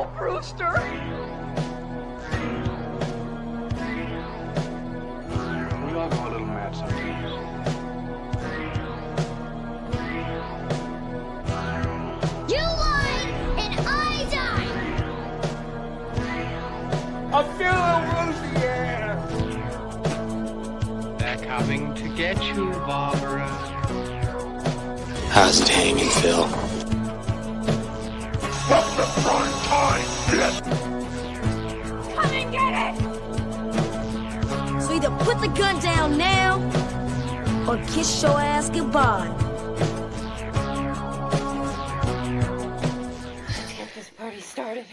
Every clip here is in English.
Uncle Brewster. We all go a little mad sometimes. You lied and I died. I feel a They're coming to get you, Barbara. How's it hanging, Phil? From the front time, Come and get it! So either put the gun down now, or kiss your ass goodbye. Let's get this party started.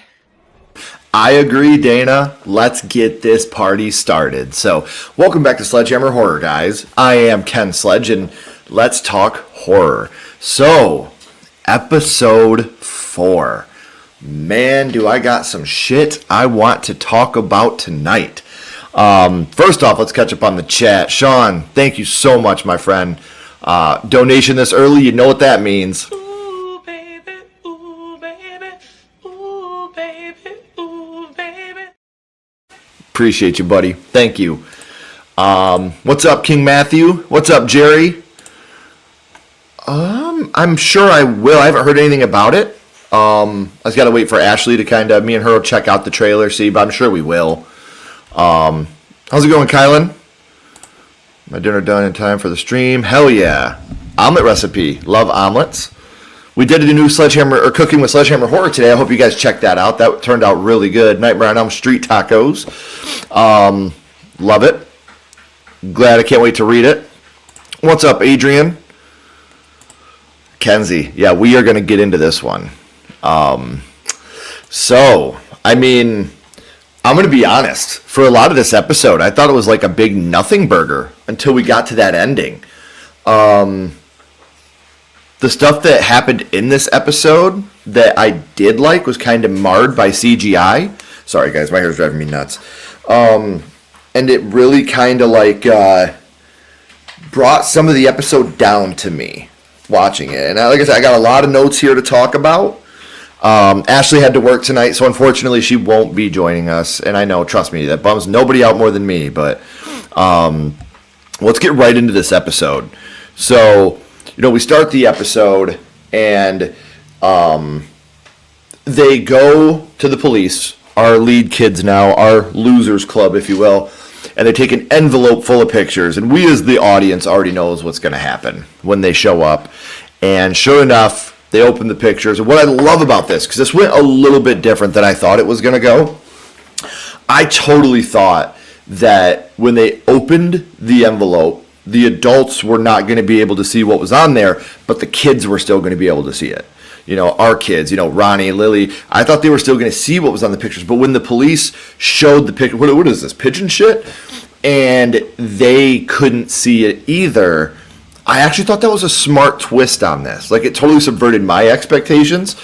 I agree, Dana. Let's get this party started. So, welcome back to Sledgehammer Horror, guys. I am Ken Sledge, and let's talk horror. So, episode 4. Man, do I got some shit I want to talk about tonight. First off, let's catch up on the chat. Sean, thank you so much, my friend. Donation this early, you know what that means. Ooh, baby, ooh, baby, ooh, baby, ooh, baby. Appreciate you, buddy. Thank you. What's up, King Matthew? What's up, Jerry? I'm sure I will. I haven't heard anything about it. I just got to wait for Ashley to me and her will check out the trailer, see, but I'm sure we will. How's it going, Kylan? My dinner done in time for the stream. Hell yeah. Omelet recipe. Love omelets. We did a new Cooking with Sledgehammer Horror today. I hope you guys checked that out. That turned out really good. Nightmare on Elm Street tacos. Love it. Glad I can't wait to read it. What's up, Adrian? Kenzie. Yeah, we are going to get into this one. I'm going to be honest. For a lot of this episode, I thought it was like a big nothing burger until we got to that ending. The stuff that happened in this episode that I did like was kind of marred by CGI. Sorry, guys, my hair's driving me nuts. And it really kind of brought some of the episode down to me watching it. And like I said, I got a lot of notes here to talk about. Ashley had to work tonight, so unfortunately she won't be joining us. And I know, trust me, that bums nobody out more than me. But let's get right into this episode. So, we start the episode, and they go to the police, our lead kids now, our losers club, if you will, and they take an envelope full of pictures. And we, as the audience, already knows what's going to happen when they show up. And sure enough, they open the pictures. And what I love about this, because this went a little bit different than I thought it was going to go, I totally thought that when they opened the envelope, the adults were not going to be able to see what was on there, but the kids were still going to be able to see it. Our kids, Ronnie, Lily, I thought they were still going to see what was on the pictures. But when the police showed the picture, what is this, pigeon shit? And they couldn't see it either. I actually thought that was a smart twist on this. Like, it totally subverted my expectations.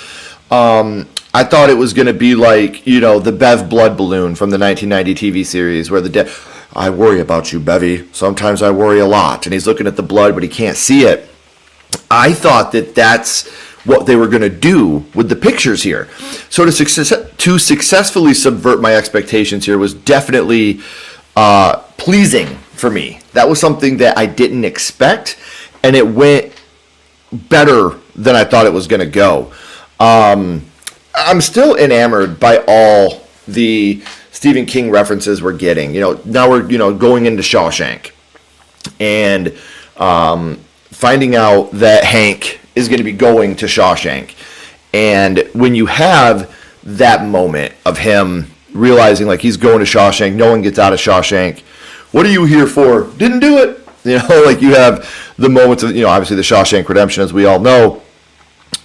I thought it was going to be like, the Bev blood balloon from the 1990 TV series where I worry about you, Bevy. Sometimes I worry a lot. And he's looking at the blood, but he can't see it. I thought that that's what they were going to do with the pictures here. So to successfully subvert my expectations here was definitely pleasing for me. That was something that I didn't expect, and it went better than I thought it was going to go. I'm still enamored by all the Stephen King references we're getting. Now we're going into Shawshank and finding out that Hank is going to be going to Shawshank. And when you have that moment of him realizing like he's going to Shawshank, no one gets out of Shawshank. What are you here for? Didn't do it. Like you have the moments of, obviously the Shawshank Redemption, as we all know.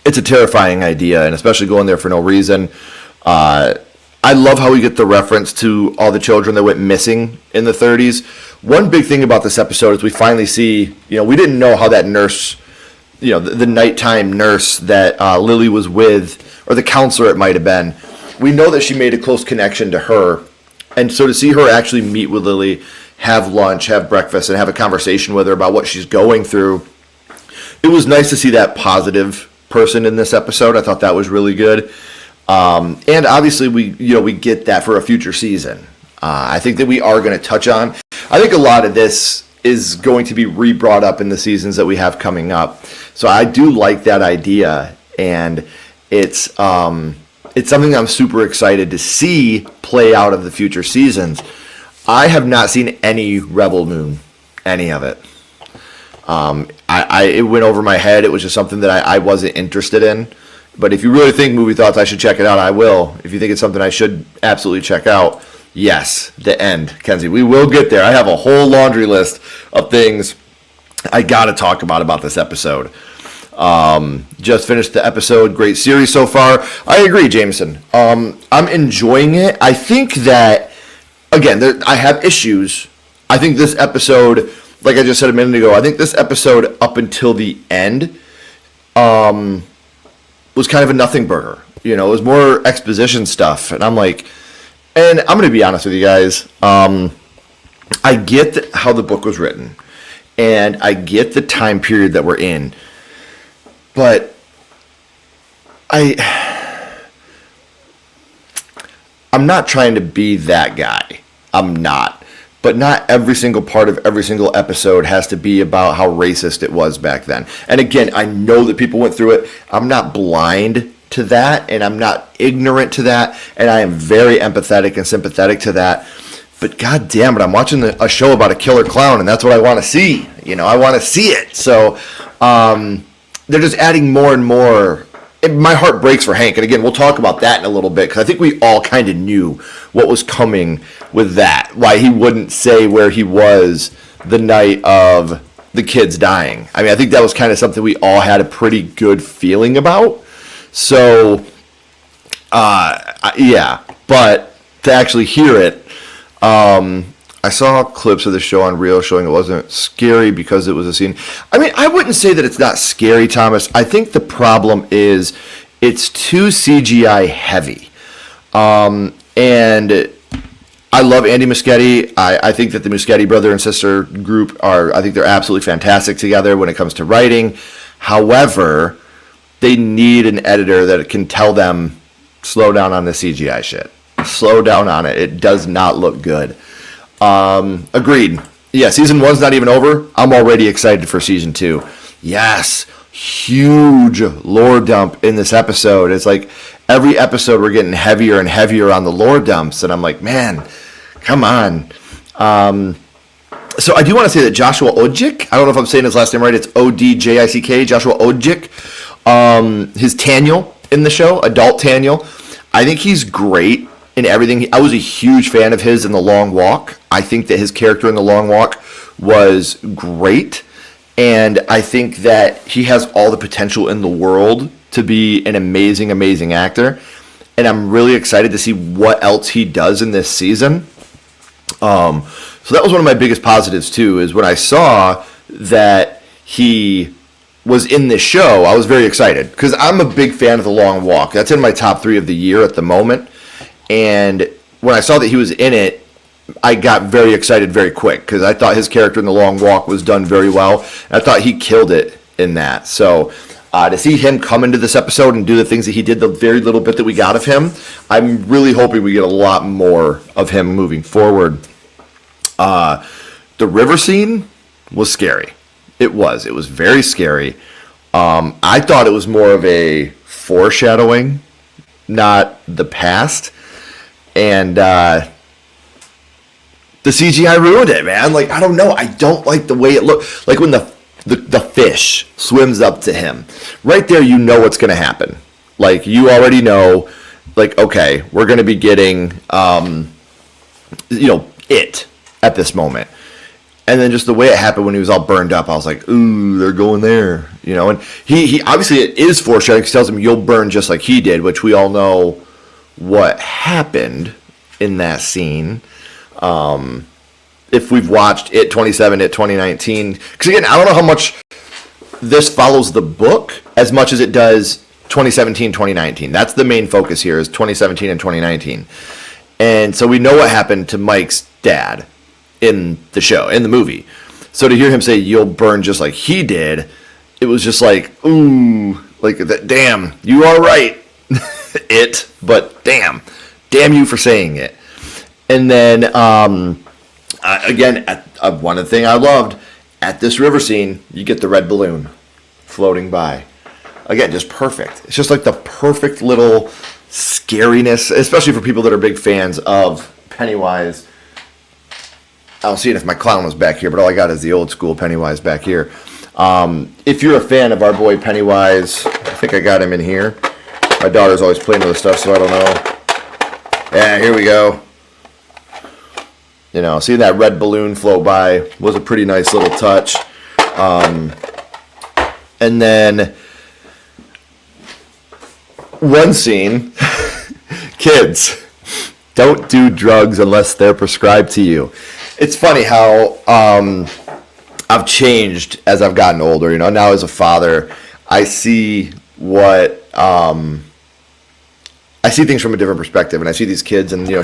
It's a terrifying idea, and especially going there for no reason. I love how we get the reference to all the children that went missing in the 30s. One big thing about this episode is we finally see, we didn't know how that nurse, the nighttime nurse that Lily was with, or the counselor it might have been. We know that she made a close connection to her. And so to see her actually meet with Lily, have lunch, have breakfast, and have a conversation with her about what she's going through, it was nice to see that positive person in this episode. I thought that was really good. And obviously we get that for a future season. I think that we are going to touch on. I think a lot of this is going to be re-brought up in the seasons that we have coming up. So I do like that idea, and it's something I'm super excited to see play out of the future seasons. I have not seen any Rebel Moon, any of it. It went over my head. It was just something that I wasn't interested in. But if you really think Movie Thoughts I should check it out, I will. If you think it's something I should absolutely check out, yes, the end, Kenzie. We will get there. I have a whole laundry list of things I got to talk about this episode. Just finished the episode. Great series so far. I agree, Jameson. I'm enjoying it. I think that, again, I have issues. I think this episode, like I just said a minute ago, I think this episode up until the end was kind of a nothing burger. You know, it was more exposition stuff. And I'm like, and I'm going to be honest with you guys. I get how the book was written. And I get the time period that we're in. But I'm not trying to be that guy. I'm not. But not every single part of every single episode has to be about how racist it was back then. And again, I know that people went through it. I'm not blind to that, and I'm not ignorant to that, and I am very empathetic and sympathetic to that. But god damn it, I'm watching a show about a killer clown, and that's what I want to see. You know, I want to see it. So they're just adding more and more. My heart breaks for Hank, and again, we'll talk about that in a little bit, because I think we all kind of knew what was coming with that, why he wouldn't say where he was the night of the kids dying. I mean, I think that was kind of something we all had a pretty good feeling about. So, yeah, but to actually hear it, I saw clips of the show on Reel showing it wasn't scary because it was a scene. I mean, I wouldn't say that it's not scary, Thomas. I think the problem is it's too CGI heavy. And I love Andy Muschietti. I think that the Muschietti brother and sister group I think they're absolutely fantastic together when it comes to writing. However, they need an editor that can tell them, slow down on the CGI shit. Slow down on it. It does not look good. Agreed. Yeah, season 1's not even over. I'm already excited for season 2. Yes, huge lore dump in this episode. It's like every episode we're getting heavier and heavier on the lore dumps, and I'm like, man, come on. So I do want to say that Joshua Odjick, I don't know if I'm saying his last name right, it's Odjick, Joshua Odjick, his Taniel in the show, adult Taniel, I think he's great in everything. I was a huge fan of his in The Long Walk. I think that his character in The Long Walk was great, and I think that he has all the potential in the world to be an amazing, amazing actor, and I'm really excited to see what else he does in this season. So that was one of my biggest positives too, is when I saw that he was in this show, I was very excited, because I'm a big fan of The Long Walk. That's in my top 3 of the year at the moment. And when I saw that he was in it, I got very excited very quick, because I thought his character in The Long Walk was done very well. And I thought he killed it in that. So to see him come into this episode and do the things that he did, the very little bit that we got of him, I'm really hoping we get a lot more of him moving forward. The river scene was scary. It was very scary. I thought it was more of a foreshadowing, not the past. And the CGI ruined it, man. Like, I don't know. I don't like the way it looked. Like when the fish swims up to him. Right there, you know what's going to happen. Like, you already know, like, okay, we're going to be getting, it at this moment. And then just the way it happened when he was all burned up, I was like, ooh, they're going there. You know, and he obviously it is foreshadowing, because he tells him you'll burn just like he did, which we all know what happened in that scene. If we've watched It 27, It 2019, because again, I don't know how much this follows the book as much as it does 2017, 2019. That's the main focus here, is 2017 and 2019. And so we know what happened to Mike's dad in the show, in the movie. So to hear him say, you'll burn just like he did, it was just like, ooh, like, damn, you are right. it, but damn you for saying it. And then again, one of the things I loved at this river scene, you get the red balloon floating by. Again, just perfect. It's just like the perfect little scariness, especially for people that are big fans of Pennywise. I was seeing if my clown was back here, but all I got is the old school Pennywise back here. If you're a fan of our boy Pennywise, I think I got him in here. My daughter's always playing with the stuff, so I don't know. Yeah, here we go. You know, seeing that red balloon float by was a pretty nice little touch. And then one scene, kids, don't do drugs unless they're prescribed to you. It's funny how I've changed as I've gotten older. You know, now as a father, I see I see things from a different perspective, and I see these kids, and you know,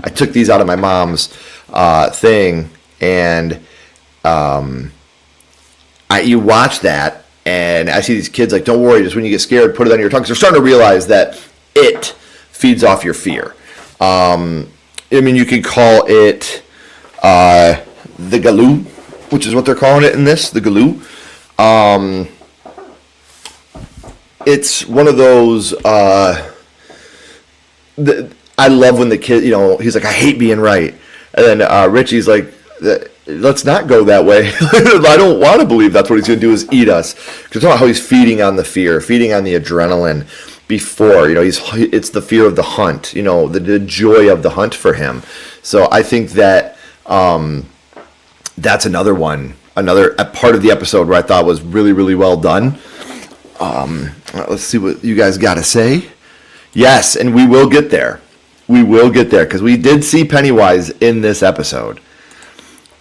I took these out of my mom's thing, and you watch that, and I see these kids like, don't worry, just when you get scared, put it on your tongue. 'Cause they're starting to realize that it feeds off your fear. I mean, you could call it the galoo, which is what they're calling it in this, the galoo. It's one of those. I love when the kid, you know, he's like, I hate being right, and then Richie's like, let's not go that way. I don't want to believe that's what he's going to do is eat us. Because talking about how he's feeding on the fear, feeding on the adrenaline before, you know, it's the fear of the hunt, you know, the joy of the hunt for him. So I think that that's another part of the episode where I thought was really, really well done. Let's see what you guys got to say. Yes, and we will get there. We will get there because we did see Pennywise in this episode.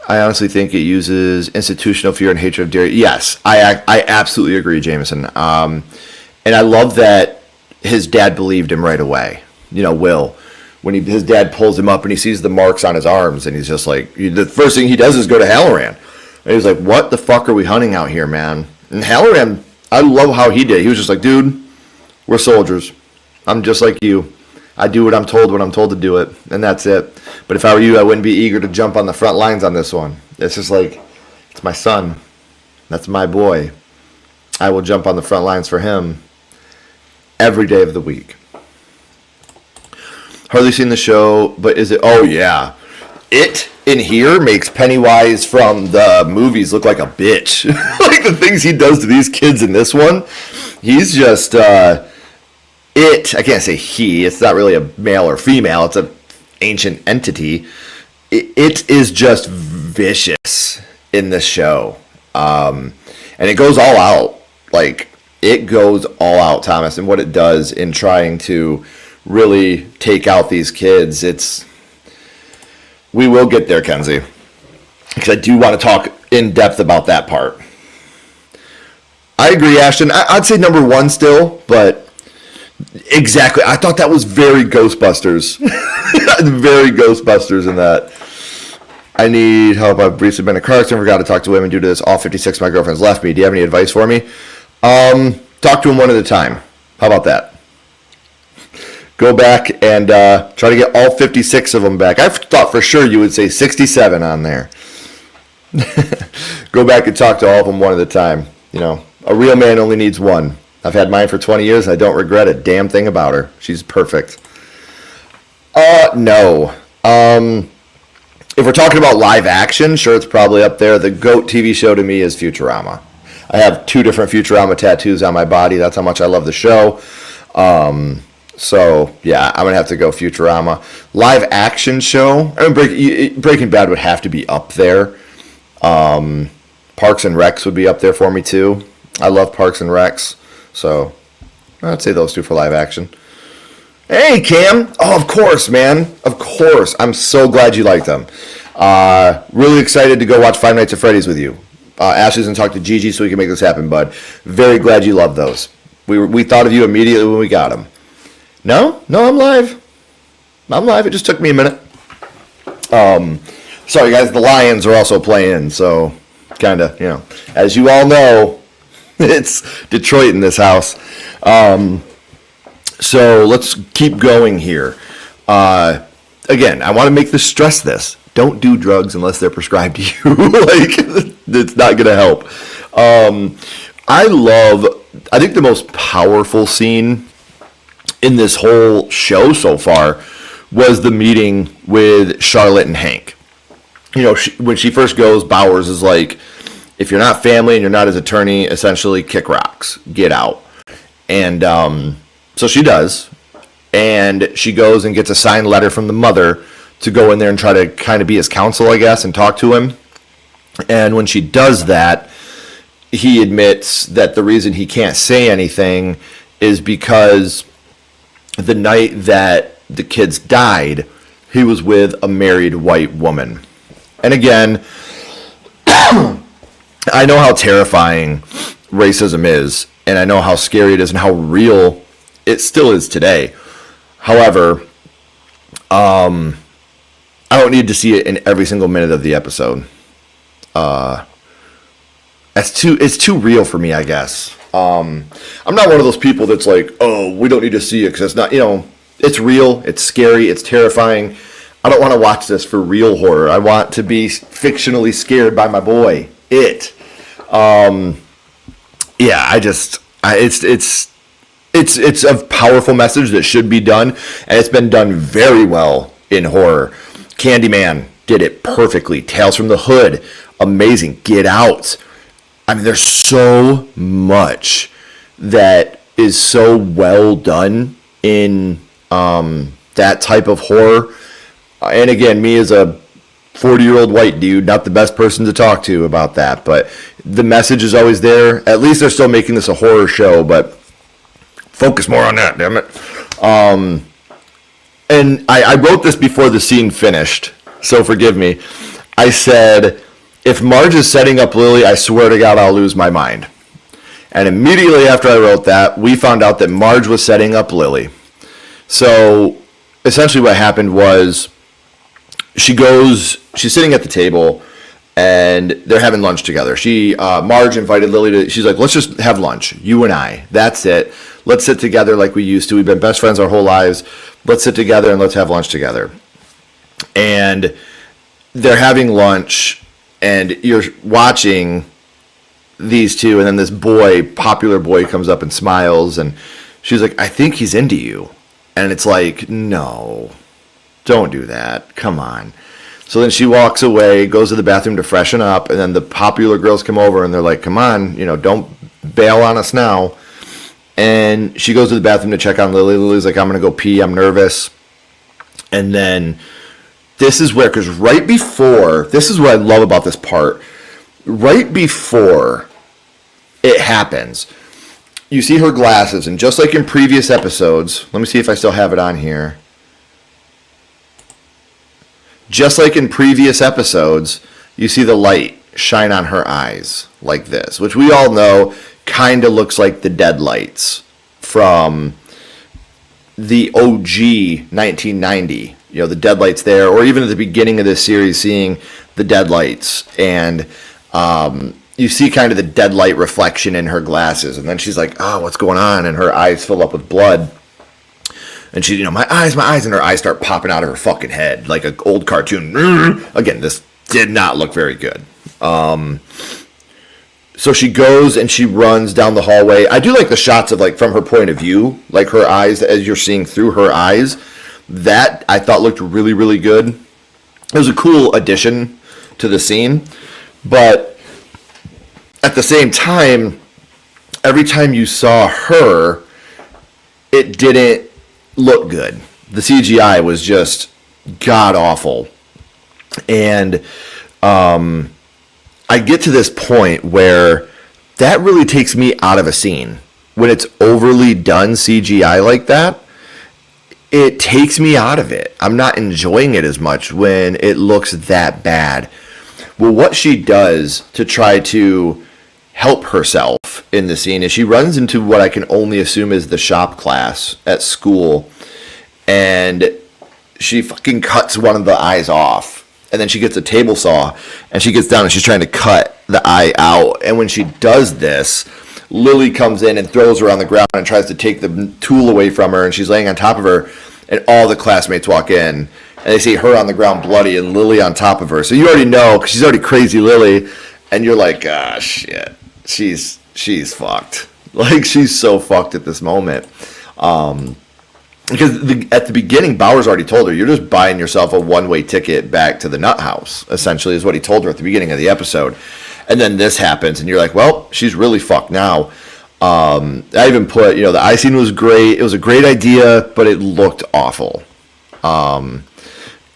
I honestly think it uses institutional fear and hatred of Derry. Yes, I absolutely agree, Jameson. And I love that his dad believed him right away. You know, Will, when his dad pulls him up and he sees the marks on his arms, and he's just like, the first thing he does is go to Halloran. And he's like, what the fuck are we hunting out here, man? And Halloran, I love how he did. He was just like, dude, we're soldiers. I'm just like you. I do what I'm told when I'm told to do it, and that's it. But if I were you, I wouldn't be eager to jump on the front lines on this one. It's just like, it's my son. That's my boy. I will jump on the front lines for him every day of the week. Hardly seen the show, but is it? Oh, yeah. It in here makes Pennywise from the movies look like a bitch. Like the things he does to these kids in this one. He's just... I can't say he, it's not really a male or female, it's an ancient entity. It is just vicious in this show. And it goes all out. Like, it goes all out, Thomas, and what it does in trying to really take out these kids. We will get there, Kenzie. Because I do want to talk in depth about that part. I agree, Ashton. I'd say number one still, but... Exactly. I thought that was very Ghostbusters. Very Ghostbusters in that. I need help. I've briefly been in a car accident. Forgot to talk to women due to this. All 56 of my girlfriends left me. Do you have any advice for me? Talk to them one at a time. How about that? Go back and try to get all 56 of them back. I thought for sure you would say 67 on there. Go back and talk to all of them one at a time. You know, a real man only needs one. I've had mine for 20 years, and I don't regret a damn thing about her. She's perfect. No. If we're talking about live action, sure, it's probably up there. The GOAT TV show to me is Futurama. I have 2 different Futurama tattoos on my body. That's how much I love the show. So, yeah, I'm going to have to go Futurama. Live action show, I mean, Breaking Bad would have to be up there. Parks and Recs would be up there for me, too. I love Parks and Recs. So, I'd say those 2 for live action. Hey, Cam. Oh, of course, man. Of course. I'm so glad you liked them. Really excited to go watch Five Nights at Freddy's with you. Ashley's going to talk to Gigi so we can make this happen, bud. Very glad you love those. We thought of you immediately when we got them. No, I'm live. It just took me a minute. Sorry, guys. The Lions are also playing, so kind of, you know. As you all know, it's Detroit in this house. So let's keep going here. Again, I want to make this stress this. Don't do drugs unless they're prescribed to you. Like, it's not going to help. I think the most powerful scene in this whole show so far was the meeting with Charlotte and Hank. You know, when she first goes, Bowers is like, if you're not family and you're not his attorney, essentially kick rocks, get out. And so she does. And she goes and gets a signed letter from the mother to go in there and try to kind of be his counsel, I guess, and talk to him. And when she does that, he admits that the reason he can't say anything is because the night that the kids died, he was with a married white woman. And again, I know how terrifying racism is, and I know how scary it is and how real it still is today. However, I don't need to see it in every single minute of the episode. It's too real for me, I guess. I'm not one of those people that's like, oh, we don't need to see it because it's not, it's real, it's scary, it's terrifying. I don't want to watch this for real horror. I want to be fictionally scared by my boy, It. It's a powerful message that should be done, and it's been done very well in horror. Candyman did it perfectly. Tales from the Hood, amazing. Get Out. I mean, there's so much that is so well done in that type of horror. And again, me as a 40-year-old white dude, not the best person to talk to about that, but the message is always there. At least they're still making this a horror show, but focus more on that, damn it. And I wrote this before the scene finished, so forgive me. I said, if Marge is setting up Lily, I swear to God I'll lose my mind. And immediately after I wrote that, we found out that Marge was setting up Lily. So essentially what happened was she's sitting at the table, and they're having lunch together. Marge invited Lily to, she's like, let's just have lunch, you and I. That's it. Let's sit together like we used to. We've been best friends our whole lives. Let's sit together and let's have lunch together. And they're having lunch, and you're watching these two, and then this popular boy comes up and smiles, and she's like, I think he's into you. And it's like, no, don't do that. Come on. So then she walks away, goes to the bathroom to freshen up, and then the popular girls come over, and they're like, come on, don't bail on us now. And she goes to the bathroom to check on Lily. Lily's like, I'm going to go pee. I'm nervous. And then this is where, because this is what I love about this part. Right before it happens, you see her glasses. And just like in previous episodes, let me see if I still have it on here. Just like in previous episodes, you see the light shine on her eyes like this, which we all know kind of looks like the deadlights from the OG 1990. The deadlights there, or even at the beginning of this series, seeing the deadlights, and you see kind of the deadlight reflection in her glasses, and then she's like, oh, what's going on? And her eyes fill up with blood. And she, my eyes, and her eyes start popping out of her fucking head like an old cartoon. Again, this did not look very good. So she goes and she runs down the hallway. I do like the shots of, like, from her point of view, like her eyes, as you're seeing through her eyes. That I thought looked really, really good. It was a cool addition to the scene. But at the same time, every time you saw her, it didn't look good. The CGI was just god-awful. And I get to this point where that really takes me out of a scene. When it's overly done CGI like that, it takes me out of it. I'm not enjoying it as much when it looks that bad. Well, what she does to try to help herself in the scene is she runs into what I can only assume is the shop class at school, and she fucking cuts one of the eyes off. And then she gets a table saw, and she gets down and she's trying to cut the eye out. And when she does this, Lily comes in and throws her on the ground and tries to take the tool away from her, and she's laying on top of her, and all the classmates walk in, and they see her on the ground bloody and Lily on top of her. So you already know, because she's already crazy Lily, and you're like, ah, shit, she's fucked. Like, she's so fucked at this moment. Because at the beginning, Bowers already told her, you're just buying yourself a one-way ticket back to the nut house, essentially, is what he told her at the beginning of the episode. And then this happens, and you're like, well, she's really fucked now. I even put, the eye scene was great. It was a great idea, but it looked awful.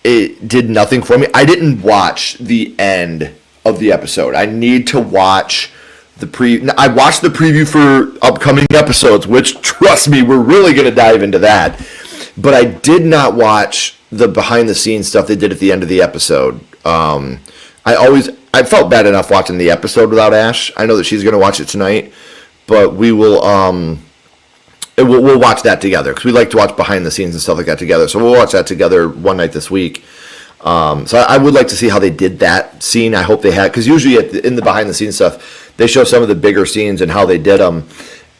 It did nothing for me. I didn't watch the end of the episode. I need to watch I watched the preview for upcoming episodes, which, trust me, we're really going to dive into that. But I did not watch the behind-the-scenes stuff they did at the end of the episode. I felt bad enough watching the episode without Ash. I know that she's going to watch it tonight, but we will we'll watch that together, because we like to watch behind-the-scenes and stuff like that together. So we'll watch that together one night this week. So I would like to see how they did that scene. I hope they had, because usually in the behind-the-scenes stuff, they show some of the bigger scenes and how they did them.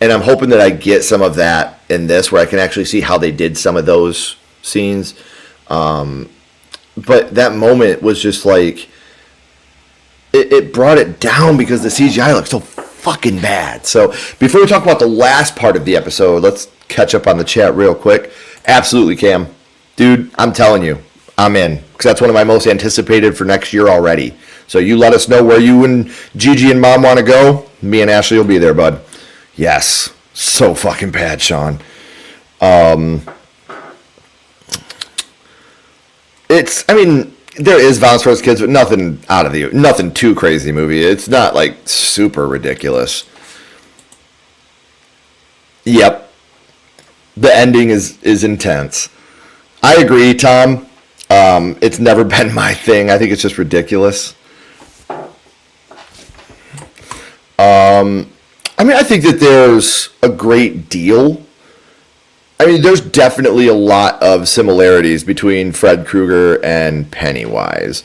And I'm hoping that I get some of that in this, where I can actually see how they did some of those scenes. But that moment was just like, it brought it down because the CGI looked so fucking bad. So before we talk about the last part of the episode, let's catch up on the chat real quick. Absolutely, Cam. Dude, I'm telling you, I'm in, because that's one of my most anticipated for next year already. So you let us know where you and Gigi and Mom want to go. Me and Ashley will be there, bud. Yes. So fucking bad, Sean. There is violence towards kids, but nothing too crazy movie. It's not like super ridiculous. Yep. The ending is intense. I agree, Tom. It's never been my thing. I think it's just ridiculous. I think that there's a great deal. There's definitely a lot of similarities between Fred Krueger and Pennywise.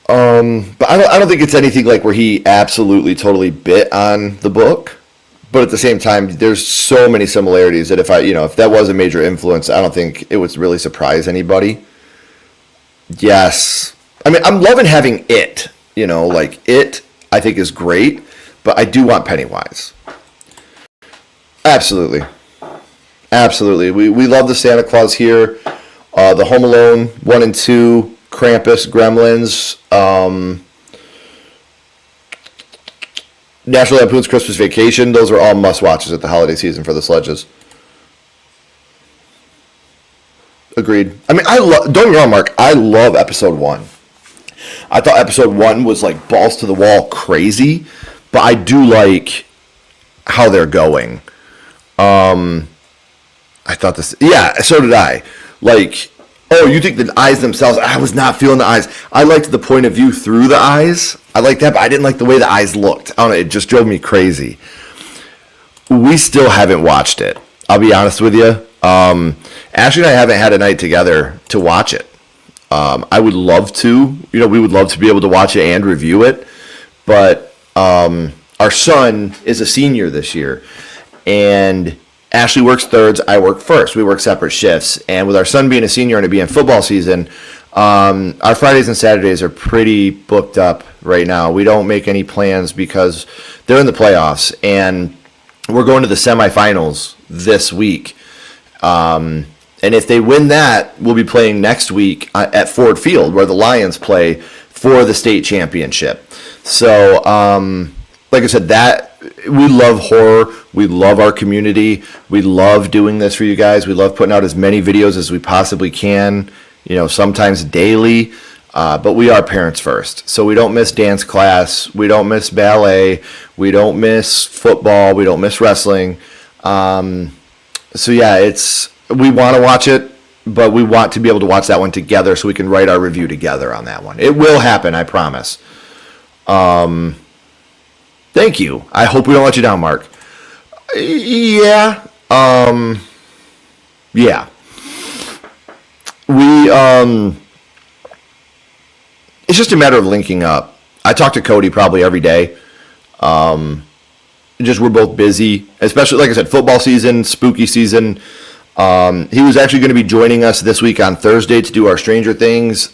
But I don't think it's anything like where he absolutely totally bit on the book. But at the same time, there's so many similarities that if that was a major influence, I don't think it would really surprise anybody. Yes. I'm loving having it. It, I think, is great. But I do want Pennywise. Absolutely. Absolutely. We love the Santa Claus here. The Home Alone 1 and 2, Krampus, Gremlins, National Lampoon's Christmas Vacation. Those are all must-watches at the holiday season for the Sledges. Agreed. Don't get me wrong, Mark. I love episode 1. I thought episode 1 was like balls to the wall crazy, but I do like how they're going. I thought this, yeah, so did I. Like, oh, you think the eyes themselves? I was not feeling the eyes. I liked the point of view through the eyes. I liked that, but I didn't like the way the eyes looked. I don't know, it just drove me crazy. We still haven't watched it. I'll be honest with you. Ashley and I haven't had a night together to watch it. I would love to. We would love to be able to watch it and review it. But our son is a senior this year. And Ashley works thirds, I work first. We work separate shifts. And with our son being a senior and it being football season, our Fridays and Saturdays are pretty booked up right now. We don't make any plans because they're in the playoffs. And we're going to the semifinals this week. And if they win that, we'll be playing next week at Ford Field, where the Lions play for the state championship. So, like I said, we love horror. We love our community. We love doing this for you guys. We love putting out as many videos as we possibly can, sometimes daily. But we are parents first. So we don't miss dance class. We don't miss ballet. We don't miss football. We don't miss wrestling. So yeah, we want to watch it, but we want to be able to watch that one together so we can write our review together on that one. It will happen, I promise. Thank you. I hope we don't let you down, Mark. Yeah. Yeah. It's just a matter of linking up. I talk to Cody probably every day. just we're both busy, especially, like I said, football season, spooky season. He was actually going to be joining us this week on Thursday to do our Stranger Things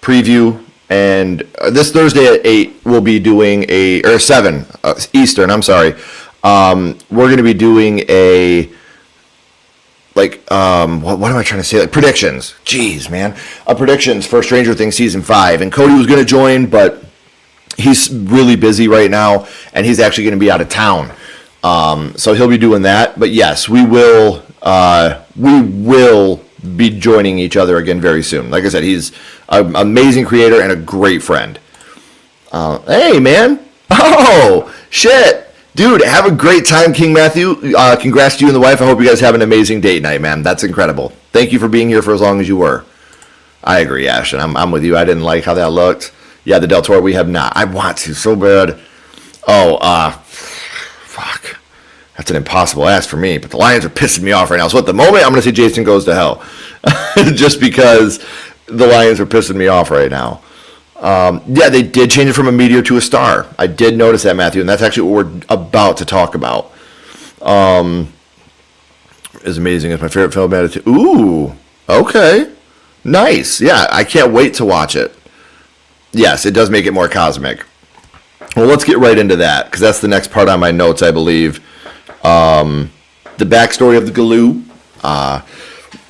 preview. And this Thursday at 8, we'll be doing or 7 Eastern, I'm sorry. We're going to be doing what am I trying to say? Like predictions. Jeez, man. Predictions for Stranger Things Season 5. And Cody was going to join, but he's really busy right now, and he's actually going to be out of town. So he'll be doing that. But yes, we will be joining each other again very soon. Like I said, he's an amazing creator and a great friend. Hey, man. Oh, shit. Dude, have a great time, King Matthew. Congrats to you and the wife. I hope you guys have an amazing date night, man. That's incredible. Thank you for being here for as long as you were. I agree, Ashton. I'm with you. I didn't like how that looked. Yeah, the Del Toro, we have not. I want to so bad. Fuck. That's an impossible ask for me, but the Lions are pissing me off right now. So at the moment, I'm going to say Jason goes to hell. Just because the Lions are pissing me off right now. Yeah, they did change it from a meteor to a star. I did notice that, Matthew, and that's actually what we're about to talk about. Is amazing. It's my favorite film. Ooh, okay. Nice. Yeah, I can't wait to watch it. Yes, it does make it more cosmic. Well, let's get right into that, because that's the next part on my notes, I believe. The backstory of the Galoo.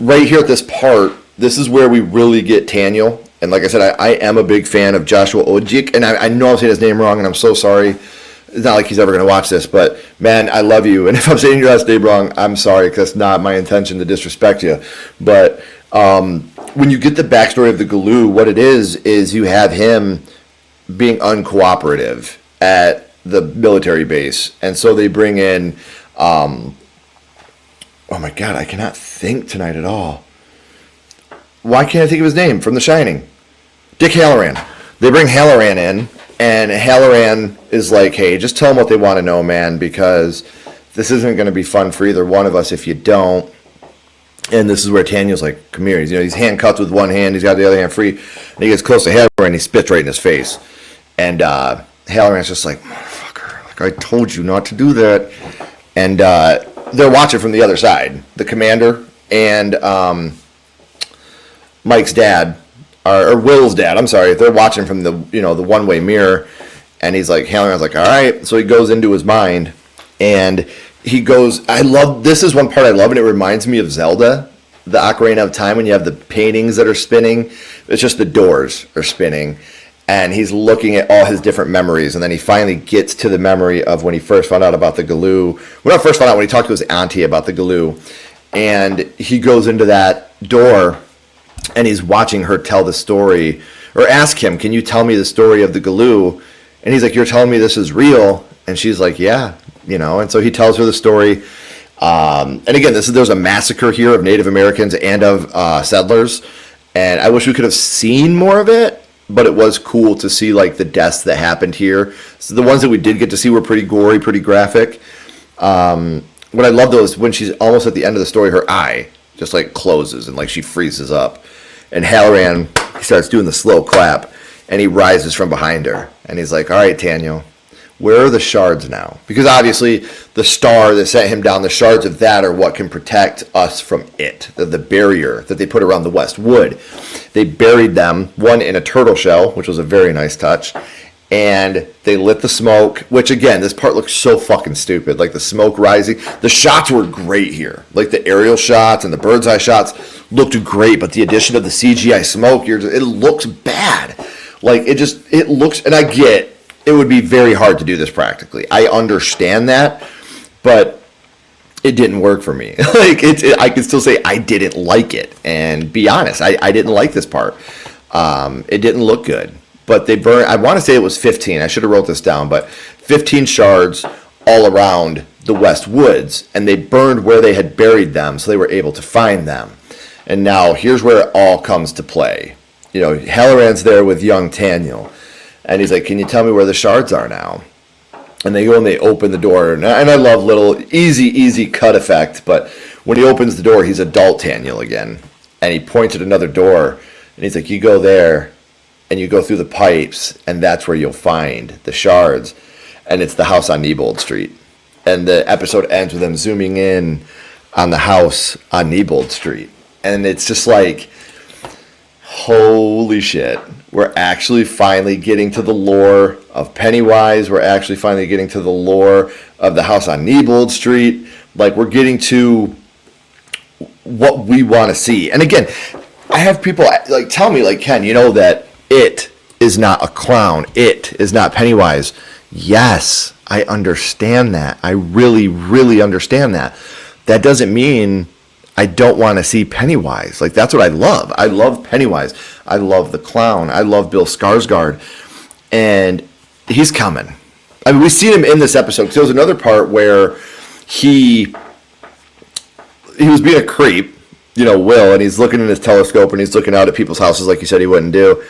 Right here at this part, this is where we really get Daniel. And like I said, I am a big fan of Joshua Ojic, and I know I'm saying his name wrong, and I'm so sorry. It's not like he's ever going to watch this, but man, I love you. And if I'm saying your last name wrong, I'm sorry, because it's not my intention to disrespect you. But when you get the backstory of the Galoo, what it is you have him being uncooperative at the military base. And so they bring in, oh my God, I cannot think tonight at all. Why can't I think of his name from The Shining? Dick Halloran. They bring Halloran in, and Halloran is like, hey, just tell them what they want to know, man, because this isn't going to be fun for either one of us if you don't. And this is where Daniel's like, come here. He's handcuffed with one hand. He's got the other hand free. And he gets close to Halloran, and he spits right in his face. And Halloran's just like, motherfucker, like I told you not to do that. And they're watching from the other side. The commander and Mike's dad, or Will's dad, I'm sorry, they're watching from the one-way mirror, and he's like, Halloran's like, all right, so he goes into his mind, and he goes, this is one part I love, and it reminds me of Zelda, the Ocarina of Time, when you have the paintings that are spinning, it's just the doors are spinning, and he's looking at all his different memories, and then he finally gets to the memory of when he first found out about the Galoo, when he talked to his auntie about the Galoo, and he goes into that door, and he's watching her tell the story, or ask him, can you tell me the story of the Galoo? And he's like, you're telling me this is real? And she's like, yeah, and so he tells her the story. And again, there's a massacre here of Native Americans and of settlers, and I wish we could have seen more of it, but it was cool to see like the deaths that happened here. So the ones that we did get to see were pretty gory, pretty graphic. What I love though is when she's almost at the end of the story, her eye just like closes and like she freezes up. And Halloran, he starts doing the slow clap, and he rises from behind her. And he's like, all right, Daniel, where are the shards now? Because obviously the star that sent him down, the shards of that are what can protect us from it. The barrier that they put around the West Wood. They buried them, one in a turtle shell, which was a very nice touch. And they lit the smoke, which again, this part looks so fucking stupid. Like the smoke rising. The shots were great here. Like the aerial shots and the bird's eye shots looked great, but the addition of the CGI smoke, it looks bad. Like it looks, and I get, it would be very hard to do this practically. I understand that, but it didn't work for me. I can still say I didn't like it, and be honest, I didn't like this part. It didn't look good. But they burned, I want to say it was 15. I should have wrote this down, but 15 shards all around the West Woods, and they burned where they had buried them, so they were able to find them. And now here's where it all comes to play. Halloran's there with young Daniel, and he's like, can you tell me where the shards are now? And they go and they open the door, and I love little easy cut effect, but when he opens the door, he's adult Daniel again, and he points at another door, and he's like, you go there, and you go through the pipes, and that's where you'll find the shards. and it's the house on Neibold Street. And the episode ends with them zooming in on the house on Neibold Street. And it's just like, holy shit. We're actually finally getting to the lore of Pennywise. We're actually finally getting to the lore of the house on Neibold Street. Like, we're getting to what we want to see. And again, I have people like tell me, like, Ken, you know that it is not a clown. It is not Pennywise. Yes, I understand that. I really, really understand that. That doesn't mean I don't want to see Pennywise. Like, that's what I love. I love Pennywise. I love the clown. I love Bill Skarsgård. And he's coming. I mean, we've seen him in this episode. Because there was another part where he was being a creep, you know, Will, and he's looking in his telescope and he's looking out at people's houses like he said he wouldn't do.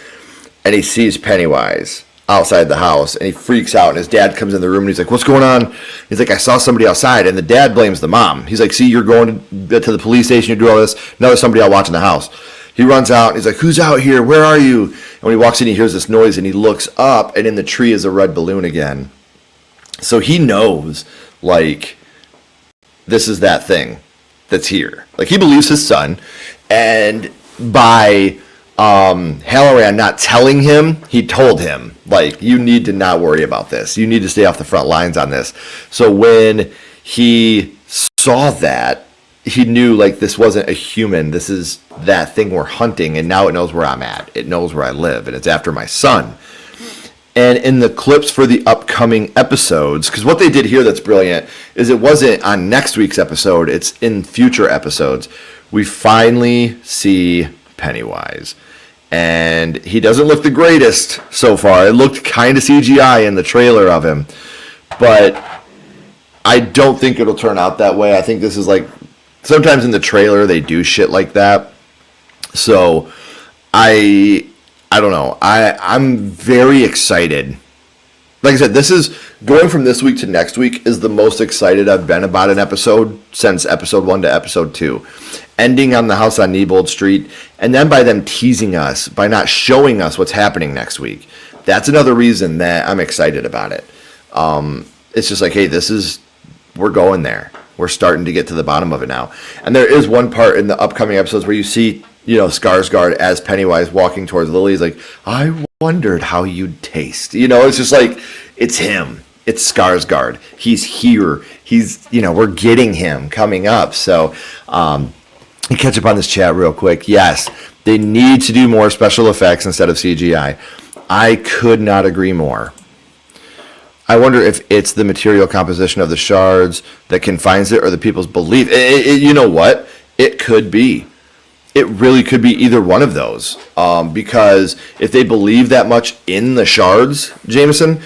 And he sees Pennywise outside the house and he freaks out, and his dad comes in the room and he's like, what's going on? He's like, I saw somebody outside. And the dad blames the mom. He's like, see, you're going to the police station, you do all this, now there's somebody out watching the house. He runs out and he's like, who's out here, where are you? And when he walks in, he hears this noise and he looks up, and in the tree is a red balloon again. So he knows, like, this is that thing that's here. Like, he believes his son, and by Halloran not telling him, he told him, like, you need to not worry about this. You need to stay off the front lines on this. So when he saw that, he knew, like, this wasn't a human. This is that thing we're hunting, and now it knows where I'm at. It knows where I live, and it's after my son. And in the clips for the upcoming episodes, because what they did here that's brilliant is it wasn't on next week's episode, it's in future episodes. We finally see Pennywise. And he doesn't look the greatest so far. It looked kind of CGI in the trailer of him. But I don't think it'll turn out that way. I think this is like, sometimes in the trailer they do shit like that. So I don't know. I'm very excited. Like I said, this is going from this week to next week is the most excited I've been about an episode since episode 1 to episode 2. Ending on the house on Neibold Street, and then by them teasing us, by not showing us what's happening next week. That's another reason that I'm excited about it. It's just like, hey, we're going there. We're starting to get to the bottom of it now. And there is one part in the upcoming episodes where you see, you know, Skarsgård as Pennywise walking towards Lily. He's like, I wondered how you'd taste. You know, it's just like, it's him. It's Skarsgård. He's here. He's, you know, we're getting him coming up. So, catch up on this chat real quick. Yes, they need to do more special effects instead of CGI. I could not agree more. I wonder if it's the material composition of the shards that confines it or the people's belief. You know what? It could be. It really could be either one of those. Because if they believe that much in the shards, Jameson,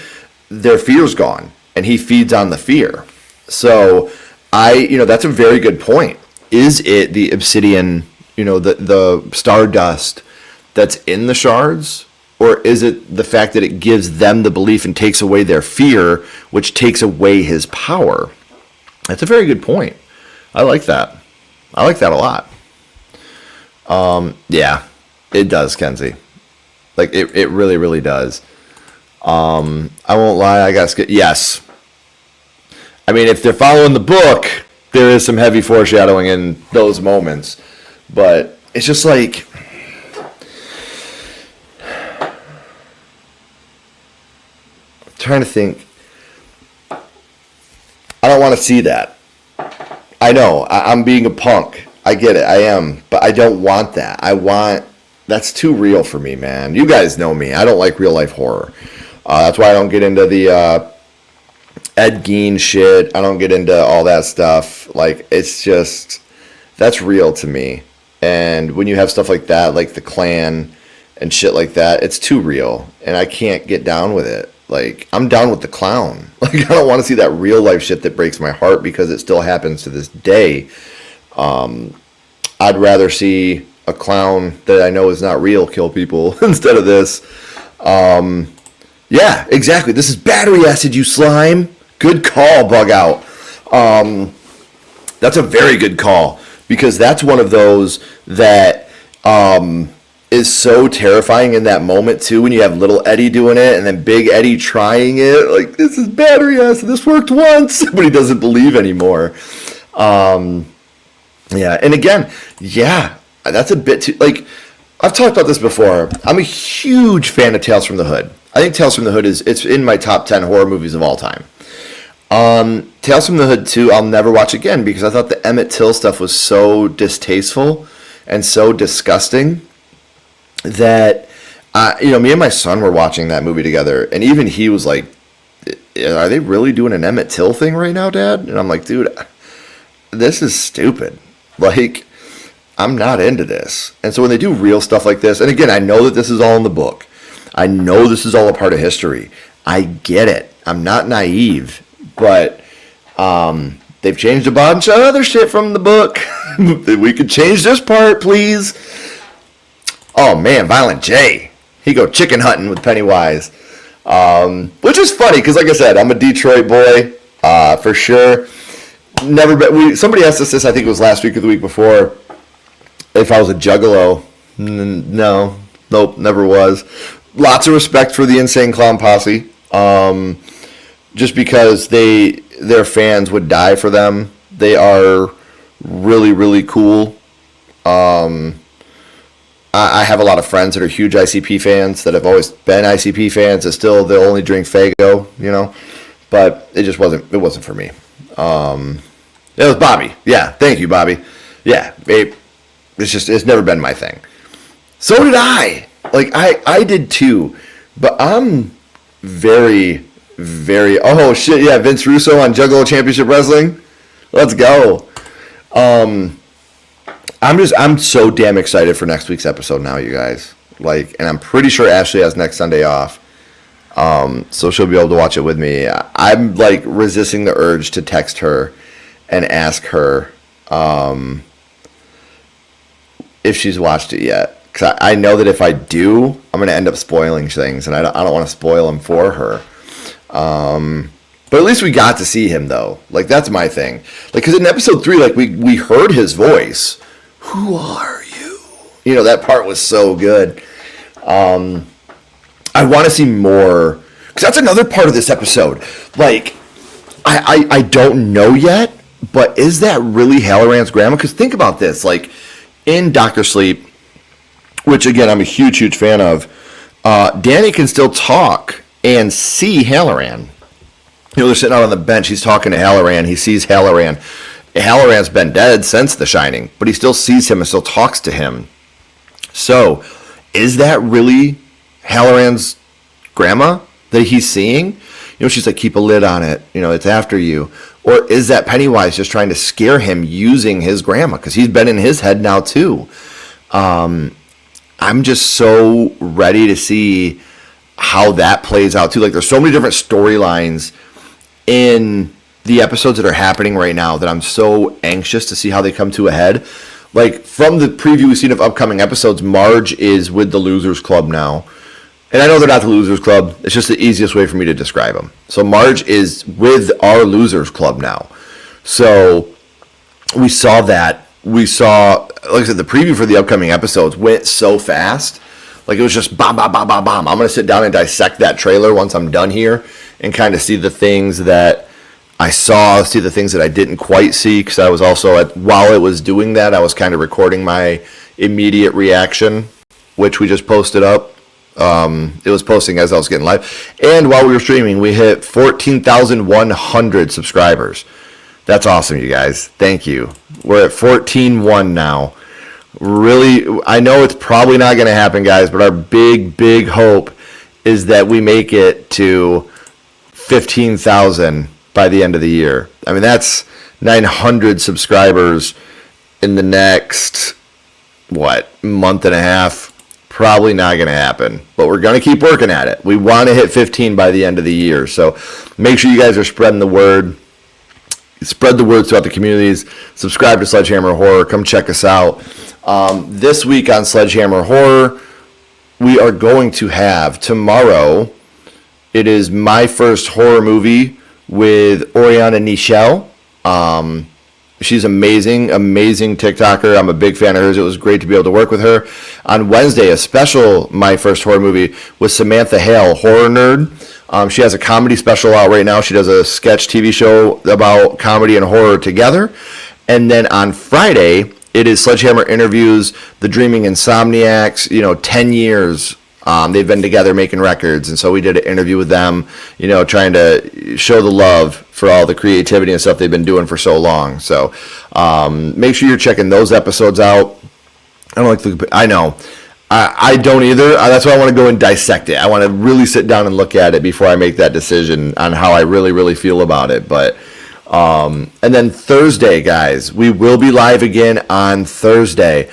their fear's gone. And he feeds on the fear. So, that's a very good point. Is it the obsidian, the stardust that's in the shards? Or is it the fact that it gives them the belief and takes away their fear, which takes away his power? That's a very good point. I like that. I like that a lot. Yeah, it does, Kenzie. Like, it really, really does. I won't lie, I got to yes. I mean, if they're following the book, there is some heavy foreshadowing in those moments. But it's just like, I'm trying to think. I don't want to see that. I know, I'm being a punk. I get it, I am. But I don't want that. That's too real for me, man. You guys know me. I don't like real life horror. That's why I don't get into the Ed Gein shit. I don't get into all that stuff. Like, it's just, that's real to me. And when you have stuff like that, like the Klan and shit like that, it's too real. And I can't get down with it. Like, I'm down with the clown. Like, I don't want to see that real life shit that breaks my heart because it still happens to this day. I'd rather see a clown that I know is not real kill people instead of this. Yeah, exactly. This is battery acid, you slime. Good call, Bug Out. That's a very good call because that's one of those that is so terrifying in that moment too, when you have little Eddie doing it and then big Eddie trying it. Like, this is battery acid. This worked once, but he doesn't believe anymore. Yeah, and again, yeah, that's a bit too, like, I've talked about this before. I'm a huge fan of Tales from the Hood. I think Tales from the Hood it's in my top 10 horror movies of all time. Tales from the Hood 2, I'll never watch again because I thought the Emmett Till stuff was so distasteful and so disgusting that, me and my son were watching that movie together, and even he was like, are they really doing an Emmett Till thing right now, Dad? And I'm like, dude, this is stupid. Like, I'm not into this. And so when they do real stuff like this, and again, I know that this is all in the book. I know this is all a part of history. I get it. I'm not naive. But they've changed a bunch of other shit from the book. We could change this part, please. Oh, man, Violent J. He go chicken hunting with Pennywise. Which is funny, because like I said, I'm a Detroit boy, for sure. Never been. Somebody asked us this, I think it was last week or the week before, if I was a juggalo. No, nope, never was. Lots of respect for the Insane Clown Posse. Just because their fans would die for them. They are really, really cool. I have a lot of friends that are huge ICP fans that have always been ICP fans and still they'll only drink Faygo, But it wasn't for me. It was Bobby. Yeah, thank you, Bobby. Yeah, it's never been my thing. So did I. Like, I did too. But I'm very, very... Oh, shit, yeah, Vince Russo on Juggalo Championship Wrestling. Let's go. I'm so damn excited for next week's episode now, you guys. Like, and I'm pretty sure Ashley has next Sunday off. So she'll be able to watch it with me. I'm, like, resisting the urge to text her and ask her if she's watched it yet. Because I know that if I do, I'm going to end up spoiling things, and I don't want to spoil them for her. But at least we got to see him, though. Like, that's my thing. Like, because in episode 3, like, we heard his voice. Who are you? That part was so good. I want to see more. Because that's another part of this episode. Like, I don't know yet, but is that really Halloran's grandma? Because think about this. Like, in Dr. Sleep, which, again, I'm a huge, huge fan of, Danny can still talk and see Halloran. They're sitting out on the bench. He's talking to Halloran. He sees Halloran. Halloran's been dead since The Shining, but he still sees him and still talks to him. So, is that really Halloran's grandma that he's seeing? She's like, keep a lid on it. It's after you. Or is that Pennywise just trying to scare him using his grandma? Because he's been in his head now, too. I'm just so ready to see how that plays out, too. Like, there's so many different storylines in the episodes that are happening right now that I'm so anxious to see how they come to a head. Like, from the preview we've seen of upcoming episodes, Marge is with the Losers Club now. And I know they're not the Losers Club. It's just the easiest way for me to describe them. So Marge is with our Losers Club now. So we saw that. We saw, like I said, the preview for the upcoming episodes went so fast. Like, it was just bomb, bomb, bomb, bomb, bomb. I'm going to sit down and dissect that trailer once I'm done here and kind of see the things that I saw, see the things that I didn't quite see, because I was also, while it was doing that, I was kind of recording my immediate reaction, which we just posted up. It was posting as I was getting live. And while we were streaming, we hit 14,100 subscribers. That's awesome, you guys. Thank you. We're at 14,100 now. Really, I know it's probably not going to happen, guys, but our big, big hope is that we make it to 15,000 by the end of the year. I mean, that's 900 subscribers in the next, month and a half. Probably not going to happen, but we're going to keep working at it. We want to hit 15 by the end of the year, so make sure you guys are spreading the word. Spread the word throughout the communities. Subscribe to Sledgehammer Horror. Come check us out. This week on Sledgehammer Horror, we are going to have tomorrow. It is my first horror movie with Oriana Nichelle. She's amazing TikToker. I'm a big fan of hers. It was great to be able to work with her. On Wednesday, a special My First Horror Movie with Samantha Hale, horror nerd. She has a comedy special out right now. She does a sketch TV show about comedy and horror together. And then on Friday, it is Sledgehammer interviews the Dreaming Insomniacs, 10 years. They've been together making records, and so we did an interview with them, trying to show the love for all the creativity and stuff they've been doing for so long. So make sure you're checking those episodes out. I know. I don't either. That's why I want to go and dissect it. I want to really sit down and look at it before I make that decision on how I really, really feel about it. But and then Thursday, guys, we will be live again on Thursday.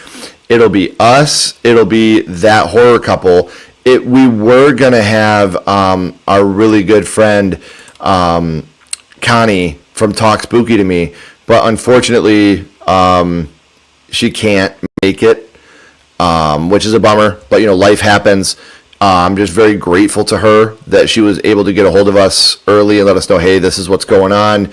It'll be us. It'll be that horror couple. We were going to have our really good friend Connie from Talk Spooky to Me, but unfortunately she can't make it, which is a bummer. But, life happens. I'm just very grateful to her that she was able to get a hold of us early and let us know, hey, this is what's going on.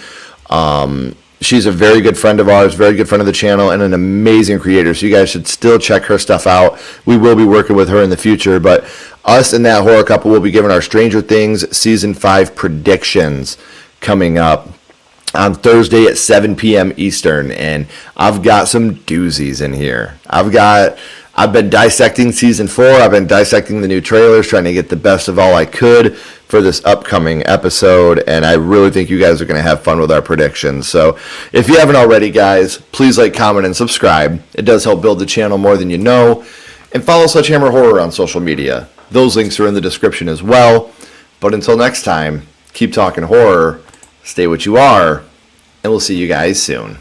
She's a very good friend of ours, very good friend of the channel, and an amazing creator. So you guys should still check her stuff out. We will be working with her in the future. But us and that horror couple will be giving our Stranger Things Season 5 predictions coming up on Thursday at 7 p.m. Eastern. And I've got some doozies in here. I've been dissecting Season 4. I've been dissecting the new trailers, trying to get the best of all I could for this upcoming episode, and I really think you guys are going to have fun with our predictions. So if you haven't already, guys, please like, comment, and subscribe. It does help build the channel more than you know. And follow Sledgehammer Horror on social media. Those links are in the description as well. But until next time, keep talking horror, stay what you are, and we'll see you guys soon.